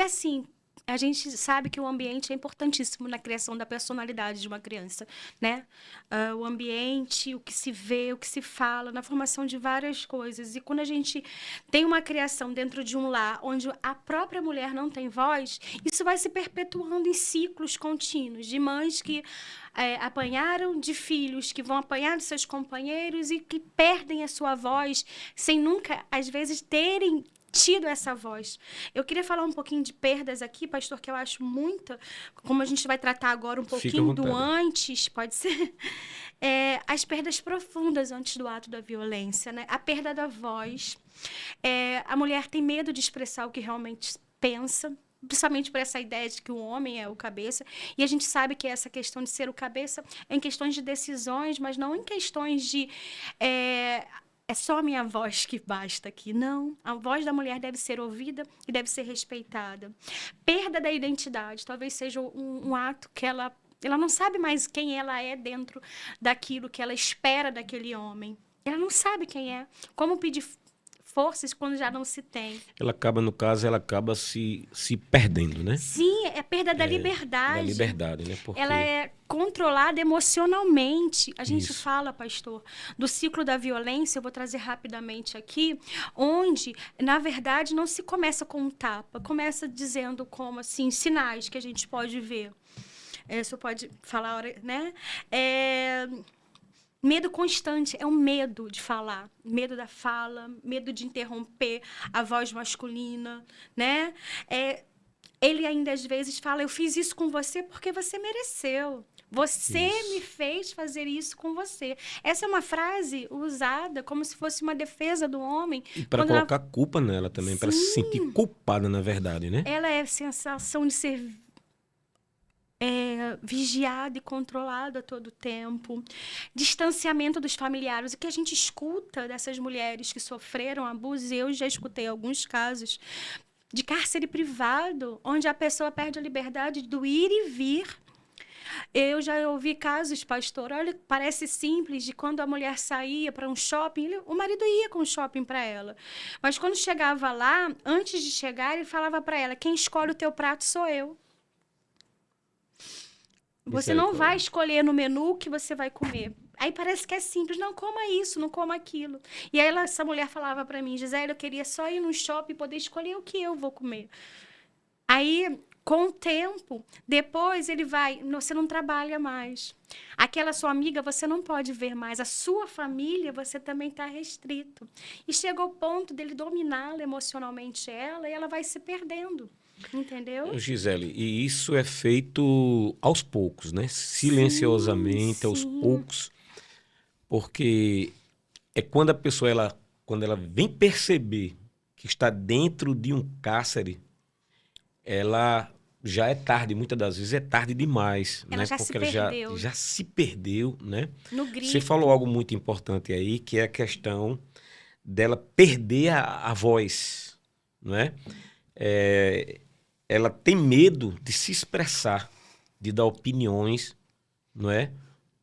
assim, a gente sabe que o ambiente é importantíssimo na criação da personalidade de uma criança, né? O ambiente, o que se vê, o que se fala, na formação de várias coisas. E quando a gente tem uma criação dentro de um lar onde a própria mulher não tem voz, isso vai se perpetuando em ciclos contínuos de mães que apanharam, de filhos que vão apanhar de seus companheiros e que perdem a sua voz sem nunca, às vezes, terem tido essa voz. Eu queria falar um pouquinho de perdas aqui, pastor, que eu acho muita, como a gente vai tratar agora um Fica à pouquinho do vontade. antes, pode ser? As perdas profundas antes do ato da violência, né? A perda da voz. A mulher tem medo de expressar o que realmente pensa, principalmente por essa ideia de que o homem é o cabeça. E a gente sabe que essa questão de ser o cabeça é em questões de decisões, mas não em questões de... é só a minha voz que basta aqui. Não, a voz da mulher deve ser ouvida e deve ser respeitada. Perda da identidade, talvez seja um ato que ela não sabe mais quem ela é dentro daquilo que ela espera daquele homem. Ela não sabe quem é. Como pedir forças quando já não se tem? Ela acaba, no caso, ela acaba se perdendo, né? Sim, é perda da Da liberdade. liberdade, né? Ela Porque é controlada emocionalmente. A gente isso. fala, pastor, do ciclo da violência, eu vou trazer rapidamente aqui, onde, na verdade, não se começa com um tapa, começa dizendo como, assim, sinais que a gente pode ver. Você pode falar, né? Medo constante, é um medo de falar, medo da fala, medo de interromper a voz masculina, né? Ele ainda às vezes fala, eu fiz isso com você porque você mereceu. Você me Isso. fez fazer isso com você. Essa é uma frase usada como se fosse uma defesa do homem. E para Quando ela... colocar culpa nela também, para ela se sentir Sim, culpada, na verdade, né? ela é a sensação de ser vigiada e controlada a todo tempo. Distanciamento dos familiares. O que a gente escuta dessas mulheres que sofreram abuso, eu já escutei alguns casos de cárcere privado, onde a pessoa perde a liberdade do ir e vir. Eu já ouvi casos, pastor, olha, parece simples, de quando a mulher saía para um shopping, o marido ia com o shopping para ela. Mas quando chegava lá, antes de chegar, ele falava para ela, quem escolhe o teu prato sou eu. Você não vai Misericórdia. escolher no menu o que você vai comer. Aí parece que é simples, não coma isso, não coma aquilo. E aí essa mulher falava para mim, Gisele, eu queria só ir no shopping e poder escolher o que eu vou comer. Aí, com o tempo, depois ele vai, você não trabalha mais. Aquela sua amiga você não pode ver mais. A sua família você também está restrito. E chega ao ponto dele dominá-la emocionalmente ela e ela vai se perdendo. Entendeu? Gisele, e isso é feito aos poucos, né? Sim, Silenciosamente, aos sim. poucos, porque é quando a pessoa, quando ela vem perceber que está dentro de um cárcere, ela já é tarde, muitas das vezes é tarde demais, Ela né? já se Porque ela já, perdeu já se perdeu, né? no Você falou grito. algo muito importante aí, que é a questão dela perder a voz, não é? É, ela tem medo de se expressar, de dar opiniões, não é?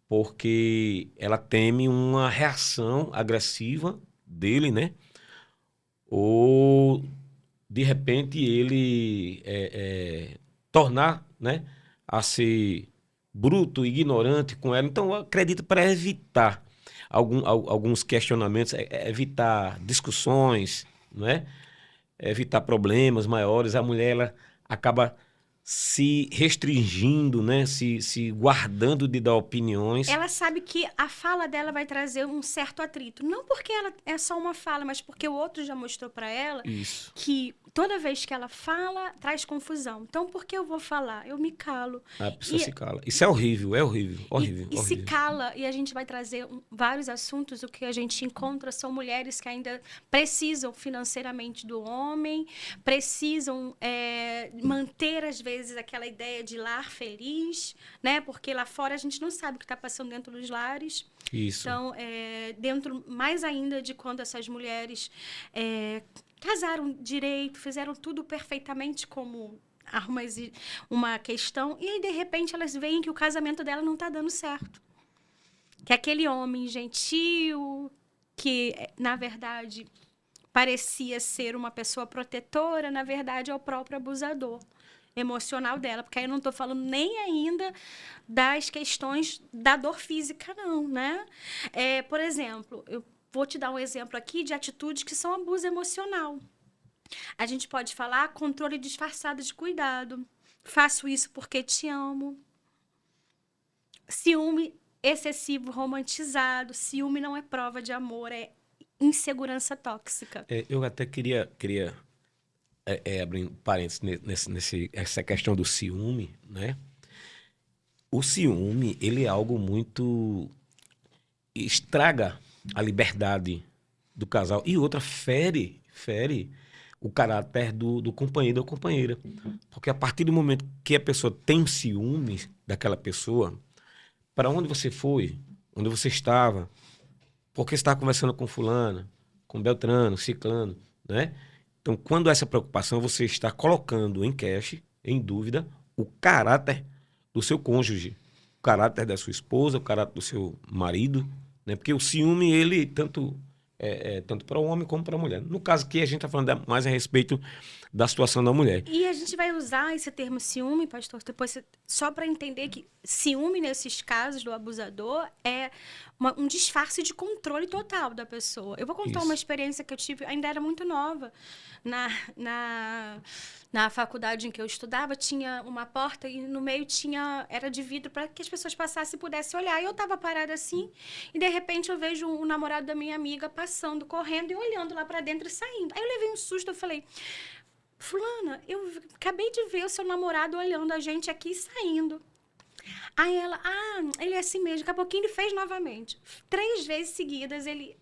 Porque ela teme uma reação agressiva dele, né? Ou de repente ele tornar, né, a ser bruto, ignorante com ela. Então, eu acredito para evitar alguns questionamentos, evitar discussões, não é? Evitar problemas maiores, a mulher ela acaba se restringindo, né? Se guardando de dar opiniões. Ela sabe que a fala dela vai trazer um certo atrito. Não porque ela é só uma fala, mas porque o outro já mostrou para ela Isso. que toda vez que ela fala, traz confusão. Então, por que eu vou falar? Eu me calo. A pessoa E se cala. Isso é horrível, é horrível, horrível, e se horrível. cala, e a gente vai trazer vários assuntos, o que a gente encontra são mulheres que ainda precisam financeiramente do homem, precisam manter, às vezes, aquela ideia de lar feliz, né? Porque lá fora a gente não sabe o que está passando dentro dos lares. Isso. Então, dentro mais ainda de quando essas mulheres casaram direito, fizeram tudo perfeitamente como arruma uma questão, e aí, de repente, elas veem que o casamento dela não está dando certo. Que aquele homem gentil, que, na verdade, parecia ser uma pessoa protetora, na verdade é o próprio abusador emocional dela, porque aí eu não estou falando nem ainda das questões da dor física, não, né? Por exemplo, eu vou te dar um exemplo aqui de atitudes que são abuso emocional. A gente pode falar controle disfarçado de cuidado. Faço isso porque te amo. Ciúme excessivo, romantizado. Ciúme não é prova de amor, é insegurança tóxica. Eu até queria abrir um parênteses essa questão do ciúme, né? O ciúme, ele é algo muito... estraga a liberdade do casal. E outra, fere o caráter do companheiro ou companheira. Porque a partir do momento que a pessoa tem ciúme daquela pessoa, para onde você foi, onde você estava, porque você estava conversando com fulano, com Beltrano, Ciclano, né? Então, quando essa preocupação, você está colocando em queixa, em dúvida, o caráter do seu cônjuge, o caráter da sua esposa, o caráter do seu marido, né? Porque o ciúme, ele tanto para o homem como para a mulher. No caso aqui, a gente está falando mais a respeito da situação da mulher. E a gente vai usar esse termo ciúme, pastor, depois só para entender que ciúme, nesses casos do abusador, é um disfarce de controle total da pessoa. Eu vou contar uma experiência que eu tive, ainda era muito nova. Na faculdade em que eu estudava, tinha uma porta e no meio era de vidro para que as pessoas passassem e pudessem olhar. E eu estava parada assim e, de repente, eu vejo o namorado da minha amiga passando, correndo e olhando lá para dentro e saindo. Aí eu levei um susto, eu falei... Fulana, eu acabei de ver o seu namorado olhando a gente aqui e saindo. Aí ela, ele é assim mesmo. Daqui a pouquinho ele fez novamente. 3 vezes seguidas ele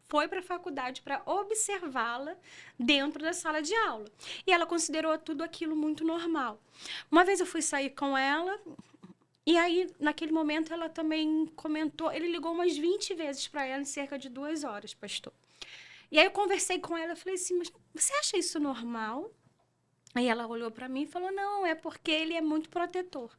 foi para a faculdade para observá-la dentro da sala de aula. E ela considerou tudo aquilo muito normal. Uma vez eu fui sair com ela e aí, naquele momento, ela também comentou... Ele ligou umas 20 vezes para ela em cerca de 2 horas, pastor. E aí eu conversei com ela, eu falei assim, mas você acha isso normal? Aí ela olhou para mim e falou, não, é porque ele é muito protetor.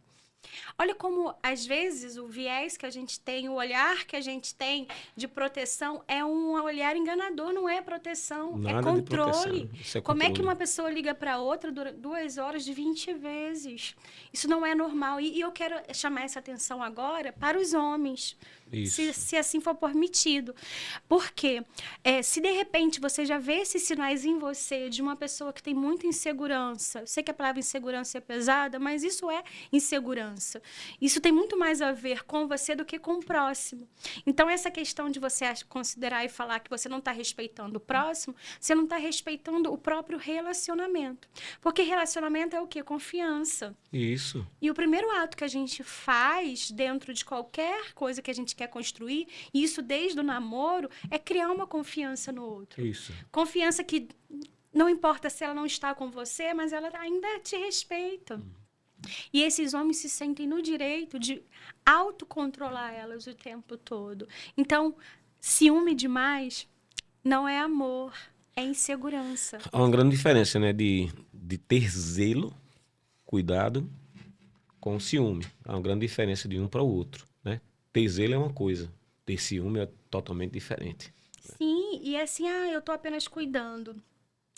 Olha como, às vezes, o viés que a gente tem, o olhar que a gente tem de proteção é um olhar enganador, não é proteção, Nada é controle. Isso é Como controle. é que uma pessoa liga para outra 2 horas de 20 vezes? Isso não é normal. E eu quero chamar essa atenção agora para os homens, se assim for permitido. Porque se de repente você já vê esses sinais em você de uma pessoa que tem muita insegurança, eu sei que a palavra insegurança é pesada, mas isso é insegurança. Isso tem muito mais a ver com você do que com o próximo. Então, essa questão de você considerar e falar que você não está respeitando o próximo, você não está respeitando o próprio relacionamento. Porque relacionamento é o quê? Confiança. Isso. E o primeiro ato que a gente faz dentro de qualquer coisa que a gente quer construir, e isso desde o namoro, é criar uma confiança no outro. Isso. Confiança que não importa se ela não está com você, mas ela ainda te respeita. E esses homens se sentem no direito de autocontrolar elas o tempo todo. Então, ciúme demais não é amor, é insegurança. Há uma grande diferença, né? De ter zelo, cuidado, com ciúme. Há uma grande diferença de um para o outro, né? Ter zelo é uma coisa, ter ciúme é totalmente diferente. Sim, e é assim, eu tô apenas cuidando.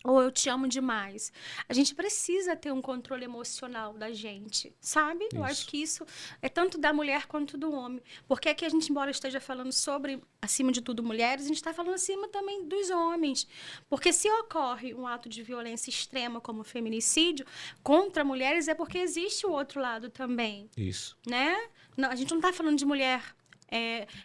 Ou eu te amo demais. A gente precisa ter um controle emocional da gente, sabe? Eu acho que isso é tanto da mulher quanto do homem. Porque aqui a gente, embora esteja falando sobre, acima de tudo, mulheres, a gente está falando acima também dos homens. Porque se ocorre um ato de violência extrema, como o feminicídio, contra mulheres, é porque existe o outro lado também. Isso. Né? Não, a gente não está falando de mulher...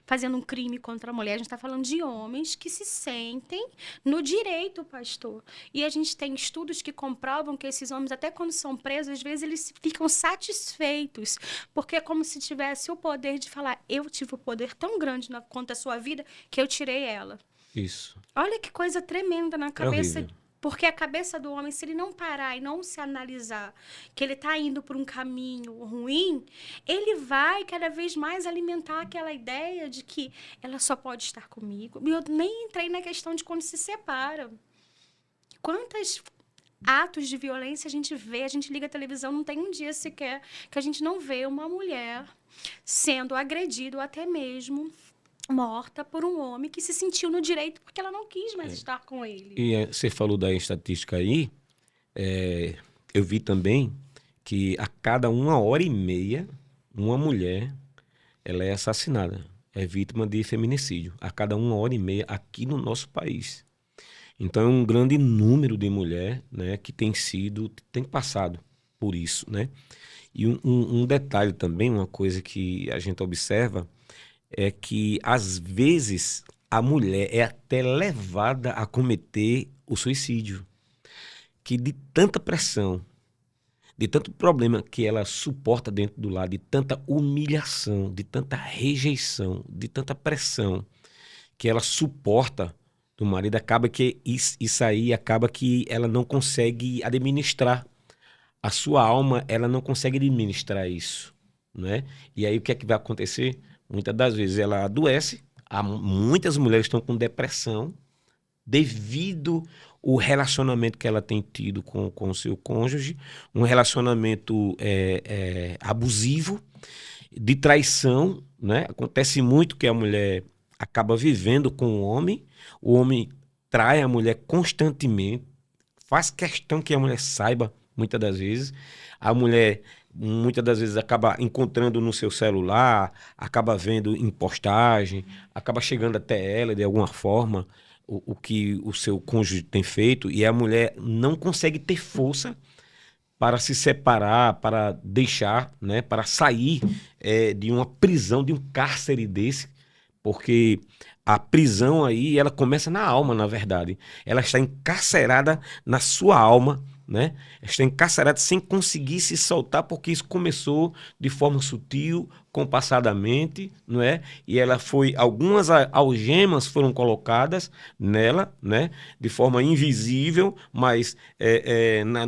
fazendo um crime contra a mulher. A gente está falando de homens que se sentem no direito, pastor. E a gente tem estudos que comprovam que esses homens, até quando são presos, às vezes eles ficam satisfeitos, porque é como se tivesse o poder de falar, eu tive o poder tão grande contra a sua vida que eu tirei ela. Isso. Olha que coisa tremenda na cabeça. Horrível. Porque a cabeça do homem, se ele não parar e não se analisar que ele está indo por um caminho ruim, ele vai cada vez mais alimentar aquela ideia de que ela só pode estar comigo. E eu nem entrei na questão de quando se separa. Quantos atos de violência a gente vê, a gente liga a televisão, não tem um dia sequer que a gente não vê uma mulher sendo agredida ou até mesmo morta por um homem que se sentiu no direito porque ela não quis mais estar com ele. E você falou da estatística aí, eu vi também que a cada 1 hora e meia, uma mulher, ela é assassinada, é vítima de feminicídio, a cada 1 hora e meia aqui no nosso país. Então é um grande número de mulher, né, que tem passado por isso, né? E um detalhe também, uma coisa que a gente observa, é que às vezes a mulher é até levada a cometer o suicídio, que de tanta pressão, de tanto problema que ela suporta dentro do lar, de tanta humilhação, de tanta rejeição, de tanta pressão que ela suporta do marido, acaba que isso aí acaba que ela não consegue administrar. A sua alma, ela não consegue administrar isso, né? E aí o que é que vai acontecer? Muitas das vezes ela adoece, muitas mulheres estão com depressão devido ao relacionamento que ela tem tido com o seu cônjuge, um relacionamento abusivo, de traição, né? Acontece muito que a mulher acaba vivendo com o homem trai a mulher constantemente, faz questão que a mulher saiba, muitas das vezes. A mulher, muitas das vezes, acaba encontrando no seu celular, acaba vendo em postagem, acaba chegando até ela de alguma forma, o que o seu cônjuge tem feito, e a mulher não consegue ter força para se separar, para deixar, né, para sair de uma prisão, de um cárcere desse, porque a prisão aí, ela começa na alma, na verdade. Ela está encarcerada na sua alma, né? Está encarcerada sem conseguir se soltar, porque isso começou de forma sutil, compassadamente, não é? E ela foi, algumas algemas foram colocadas nela, né? De forma invisível, mas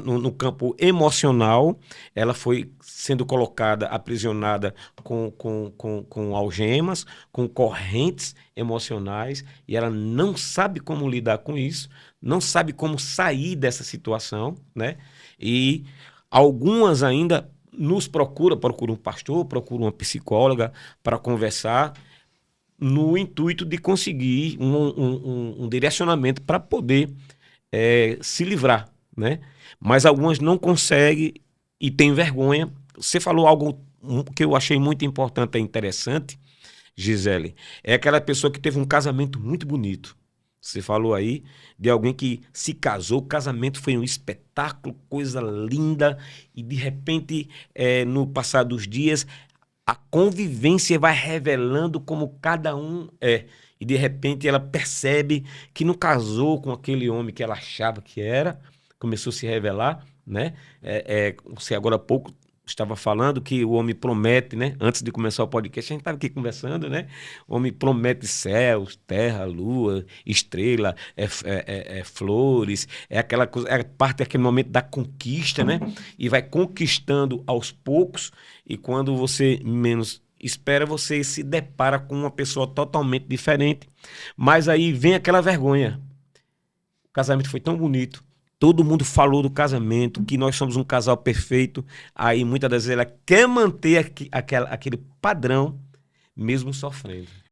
no campo emocional, ela foi sendo colocada, aprisionada com algemas, com correntes emocionais, e ela não sabe como lidar com isso, não sabe como sair dessa situação, né? E algumas ainda nos procuram um pastor, procuram uma psicóloga para conversar, no intuito de conseguir um direcionamento para poder se livrar, né? Mas algumas não conseguem e têm vergonha. Você falou algo que eu achei muito importante e interessante, Gisele, é aquela pessoa que teve um casamento muito bonito. Você falou aí de alguém que se casou, o casamento foi um espetáculo, coisa linda, e de repente, no passar dos dias, a convivência vai revelando como cada um é. E de repente ela percebe que não casou com aquele homem que ela achava que era, começou a se revelar, né? Você agora há pouco estava falando que o homem promete, né? Antes de começar o podcast, a gente estava aqui conversando, né? O homem promete céus, terra, lua, estrela, flores, aquela coisa, é parte daquele momento da conquista, né? E vai conquistando aos poucos, e quando você menos espera, você se depara com uma pessoa totalmente diferente. Mas aí vem aquela vergonha. O casamento foi tão bonito. Todo mundo falou do casamento, que nós somos um casal perfeito. Aí, muitas das vezes, ela quer manter aquele padrão, mesmo sofrendo.